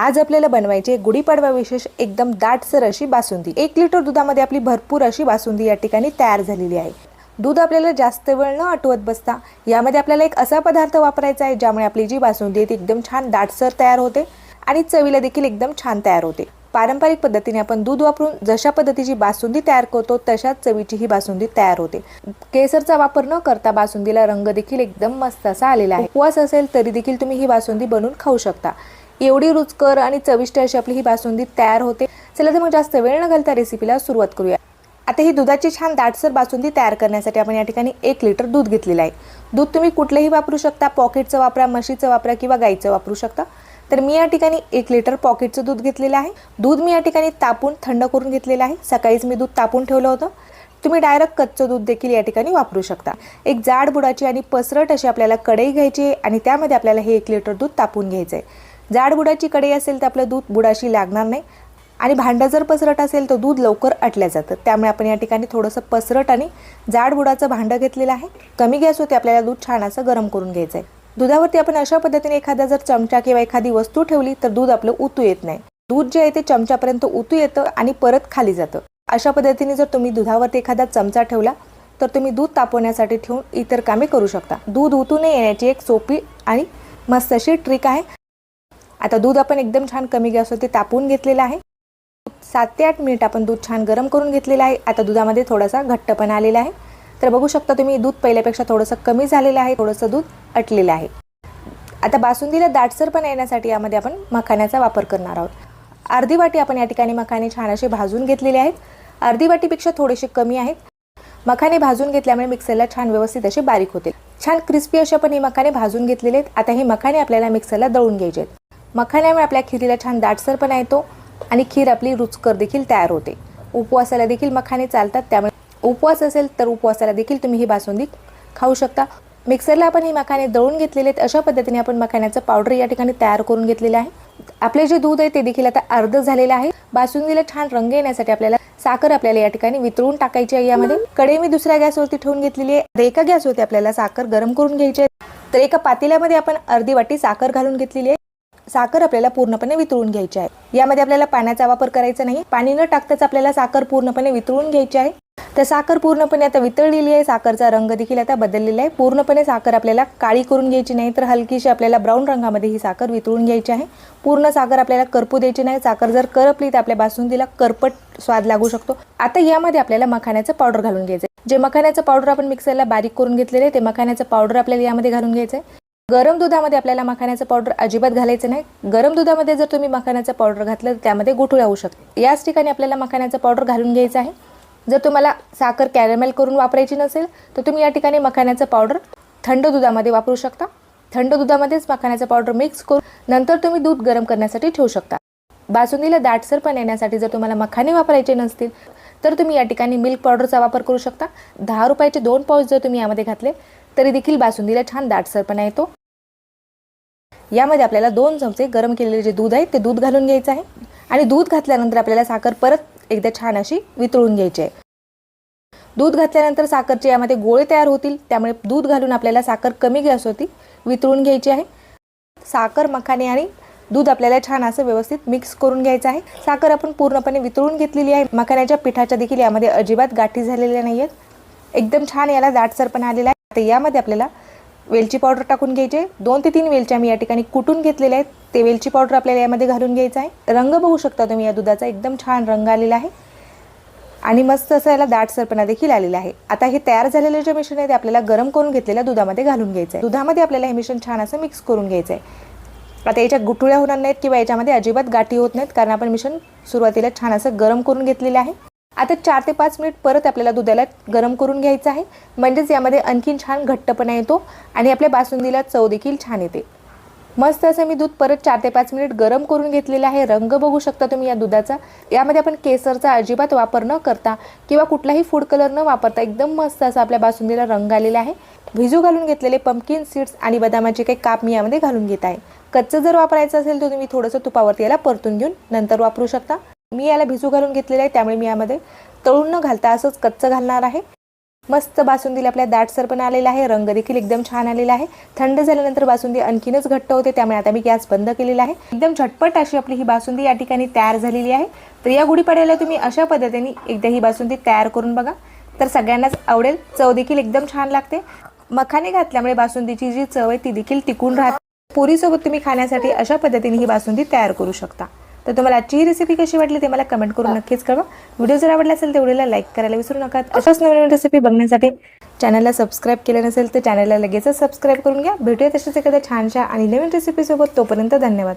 आज आपल्याला बनवायची गुढीपाडवा विशेष एकदम दाटसर अशी बासुंदी। 1 लिटर दुधामध्ये आपली भरपूर अशी बासुंदी या ठिकाणी तयार झालेली आहे। दूध आपल्याला जास्त वेळ न आटवत बसता यामध्ये आपल्याला एक असा पदार्थ वापरायचा आहे ज्यामुळे आपली जी बासुंदी आहे ती एकदम छान दाटसर तयार होते आणि चवीला देखील एकदम छान तयार होते। पारंपरिक पद्धतीने आपण दूध वापरून जशा पद्धतीची बासुंदी तयार करतो तशाच चवीची ही बासुंदी तयार होते। केसरचा वापर न करता बासुंदीला रंग देखील एकदम मस्त असा आलेला आहे। उपवास असेल तरी देखील तुम्ही ही बासुंदी बनवून खाऊ शकता। एवढी रुचकर आणि चविष्ट अशी आपली ही बासुंदी तयार होते। चला तर मग जास्त वेळ न घालता रेसिपीला सुरुवात करूया। आता ही दुधाची छान दाटसर बासुंदी तयार करण्यासाठी आपण या ठिकाणी 1 लिटर दूध घेतलेले आहे। दूध तुम्ही कुठलेही वापरू शकता, पॉकेटचं वापरा, म्हशीचं वापरा किंवा गाईचं वापरू शकता। तर मी या ठिकाणी 1 लिटर पॉकेटचं दूध घेतलेलं आहे। दूध मी या ठिकाणी तापून थंड करून घेतलेलं आहे। सकाळीच मी दूध तापून ठेवलं होतं। तुम्ही डायरेक्ट कच्चं दूध देखील या ठिकाणी वापरू शकता। एक जाड बुडाची आणि पसरट अशी आपल्याला कढई घ्यायची आहे आणि त्यामध्ये आपल्याला हे 1 लिटर दूध तापून घ्यायचं आहे। जाड बुडाची कढई असेल तर आपलं दूध बुडाशी लागणार नाही आणि भांडं जर पसरट असेल तर दूध लवकर आटल्या जातं। त्यामुळे आपण या ठिकाणी थोडंसं पसरट आणि जाड बुडाचं भांडं घेतलेलं आहे। कमी गॅसवरती आपल्याला दूध छान असं गरम करून घ्यायचं आहे। दुधावरती आपण अशा पद्धतीने एखादा जर चमचा किंवा एखादी वस्तू ठेवली तर दूध आपलं उतू येत नाही। दूध जे आहे ते चमच्यापर्यंत उतू येतं आणि परत खाली जातं। अशा पद्धतीने जर तुम्ही दुधावरती एखादा चमचा ठेवला तर तुम्ही दूध तापवण्यासाठी ठेवून इतर कामे करू शकता। दूध उतू नये येण्याची एक सोपी आणि मस्त अशी ट्रिक आहे। आता दूध आपण एकदम छान कमी गॅसवरती तापवून घेतलेलं आहे। 7 ते 8 मिनिट आपण दूध छान गरम करून घेतलेलं आहे। आता दुधामध्ये थोडासा घट्टपणा आलेला आहे। तर बघू शकता तुम्ही दूध पहिल्यापेक्षा थोडंसं कमी झालेलं आहे, थोडंसं दूध आटलेलं आहे। आता बासुंदीला दाटसरपणा येण्यासाठी यामध्ये आपण मखाण्याचा वापर करणार आहोत। अर्धी वाटी आपण या ठिकाणी मखाणे छान असे भाजून घेतलेले आहेत। अर्धी वाटीपेक्षा थोडेसे कमी आहेत। मखाणे भाजून घेतल्यामुळे मिक्सरला छान व्यवस्थित असे बारीक होते। छान क्रिस्पी असे आपण हे मखाणे भाजून घेतलेले आहेत। आता हे मखाणे आपल्याला मिक्सरला दळून घ्यायचे आहेत। मखाण्यामुळे आपल्या खिरीला छान दाटसरपणा येतो आणि खीर आपली रुचकर देखील तयार होते। उपवासाला देखील मखाणे चालतात, त्यामुळे उपवास असेल तर उपवासाला देखील तुम्ही ही बासुंदी खाऊ शकता। मिक्सरला आपण ही मखाणे दळून घेतलेले आहेत। अशा पद्धतीने आपण मखाण्याचं पावडर या ठिकाणी तयार करून घेतलेलं आहे। आपले जे दूध आहे ते देखील आता अर्ध झालेलं आहे। बासुंदीला छान रंग येण्यासाठी आपल्याला साखर आपल्याला या ठिकाणी वितळून टाकायची आहे। यामध्ये कढई मी दुसऱ्या गॅसवरती ठेवून घेतलेली आहे। एका गॅसवरती आपल्याला साखर गरम करून घ्यायची आहे। तर एका पातेल्यामध्ये आपण अर्धी वाटी साखर घालून घेतलेली आहे। साखर आपल्याला पूर्णपणे वितळून घ्यायची आहे। यामध्ये आपल्याला पाण्याचा वापर करायचा नाही। पाणी न टाकताच आपल्याला साखर पूर्णपणे वितळून घ्यायची आहे। तर साखर पूर्णपणे आता वितळलेली आहे। साखरचा रंग देखील आता बदललेला आहे। पूर्णपणे साखर आपल्याला काळी करून घ्यायची नाही, तर हलकीशी आपल्याला ब्राऊन रंगामध्ये ही साखर वितळून घ्यायची आहे। पूर्ण साखर आपल्याला करपू द्यायची नाही। साखर जर करपली तर आपल्या बासुंदीला करपट स्वाद लागू शकतो। आता यामध्ये आपल्याला मखाण्याचं पावडर घालून घ्यायचं आहे। जे मखाण्याचं पावडर आपण मिक्सरला बारीक करून घेतलेले आहे ते मखाण्याचं पावडर आपल्याला यामध्ये घालून घ्यायचं आहे। गरम दुधामध्ये आपल्याला मखाण्याचं पावडर अजिबात घालायचं नाही। गरम दुधामध्ये जर तुम्ही मखाण्याचं पावडर घातलं तर त्यामध्ये गुठळी होऊ शकते। याच ठिकाणी आपल्याला मखाण्याचं पावडर घालून घ्यायचं आहे। जर तुम्हाला साखर कॅरमेल करून वापरायची नसेल तर तुम्ही या ठिकाणी मखाण्याचं पावडर थंड दुधामध्ये वापरू शकता। थंड दुधामध्येच मखाण्याचं पावडर मिक्स करून नंतर तुम्ही दूध गरम करण्यासाठी ठेवू शकता। बासुंदीला दाटसरपणा येण्यासाठी जर तुम्हाला मखाने वापरायचे नसतील तर तुम्ही या ठिकाणी मिल्क पावडरचा वापर करू शकता। 10 रुपयाचे 2 पाउच जर तुम्ही यामध्ये घातले तरी देखील बासुंदीला छान दाटसरपणा येतो। यामध्ये आपल्याला 2 चमचे गरम केलेले जे दूध आहे ते दूध घालून घ्यायचं आहे आणि दूध घातल्यानंतर आपल्याला साखर परत एकदा छान अशी वितळून घ्यायची आहे। दूध घातल्यानंतर साखरचे यामध्ये गोळे तयार होतील, त्यामुळे दूध घालून आपल्याला साखर कमी गॅसवरती वितळून घ्यायची आहे। साखर, मखाणे आणि दूध आपल्याला छान असं व्यवस्थित मिक्स करून घ्यायचं आहे। साखर आपण पूर्णपणे वितळून घेतलेली आहे। मखाण्याच्या पिठाच्या देखील यामध्ये अजिबात गाठी झालेल्या नाहीयेत। एकदम छान याला दाटसरपणा आलेला आहे। तर यामध्ये आपल्याला वेलची पावडर टाकून घ्यायचे। 2 ते 3 वेलच्या मी या ठिकाणी कुटून घेतलेल्या आहेत। ते वेलची पावडर आपल्याला यामध्ये घालून घ्यायचं आहे। रंग बघू शकता तुम्ही या दुधाचा एकदम छान रंग आलेला आहे आणि मस्त असं याला दाटसरपणा देखील आलेला आहे। आता हे तयार झालेले जे मिश्रण आहे ते आपल्याला गरम करून घेतलेल्या दुधामध्ये घालून घ्यायचं आहे। दुधामध्ये आपल्याला हे मिश्रण छान असं मिक्स करून घ्यायचं आहे। आता याच्या गुठळ्या होणार नाहीत किंवा याच्यामध्ये अजिबात गाठी होत नाहीत, कारण आपण मिश्रण सुरुवातीला छान असं गरम करून घेतलेलं आहे। आता 4 ते 5 मिनिट परत आपल्याला दुधाला गरम करून घ्यायचं आहे, म्हणजेच यामध्ये आणखीन छान घट्टपणा येतो आणि आपल्या बासुंदीला चव देखील छान येते। मस्त असं मी दूध परत 4 ते 5 मिनिट गरम करून घेतलेलं आहे। रंग बघू शकता तुम्ही या दुधाचा। यामध्ये आपण केसरचा अजिबात वापर न करता किंवा कुठलाही फूड कलर न वापरता एकदम मस्त असा आपल्या बासुंदीला रंग आलेला आहे। भिजू घालून घेतलेले पंपकिन सीड्स आणि बदामाचे काही काप मी यामध्ये घालून घेत आहे। कच्चं जर वापरायचं असेल तर तुम्ही थोडंसं तुपावरती याला परतून घेऊन नंतर वापरू शकता। मी याला भिजू घालून घेतलेलं आहे, त्यामुळे मी यामध्ये तळून न घालता असंच कच्चं घालणार आहे। मस्त बासुंदीला आपल्या दाटसरपणा आलेला आहे, रंग देखील एकदम छान आलेला आहे। थंड झाल्यानंतर बासुंदी आणखीनच घट्ट होते, त्यामुळे आता मी गॅस बंद केलेला आहे। एकदम झटपट अशी आपली ही बासुंदी या ठिकाणी तयार झालेली आहे। तर या गुढीपाडव्याला तुम्ही अशा पद्धतीने एकदा ही बासुंदी तयार करून बघा, तर सगळ्यांनाच आवडेल। चव देखील एकदम छान लागते। मखाने घातल्यामुळे बासुंदीची जी चव आहे ती देखील टिकून राहते। पुरीसोबत तुम्ही खाण्यासाठी अशा पद्धतीने ही बासुंदी तयार करू शकता। तर तुम्हाला आजची ही रेसिपी कशी वाटली ते मला कमेंट करून नक्कीच कळवा। व्हिडिओ जर आवडला असेल तर व्हिडिओला लाईक करायला विसरू नका। अशाच नवीन रेसिपी बघण्यासाठी चॅनलला सबस्क्राईब केलं नसेल तर चॅनलला लगेचच सबस्क्राईब करून घ्या। भेटूया तशाच एखाद्या छानशा आणि नवीन रेसिपीसोबत। तोपर्यंत धन्यवाद।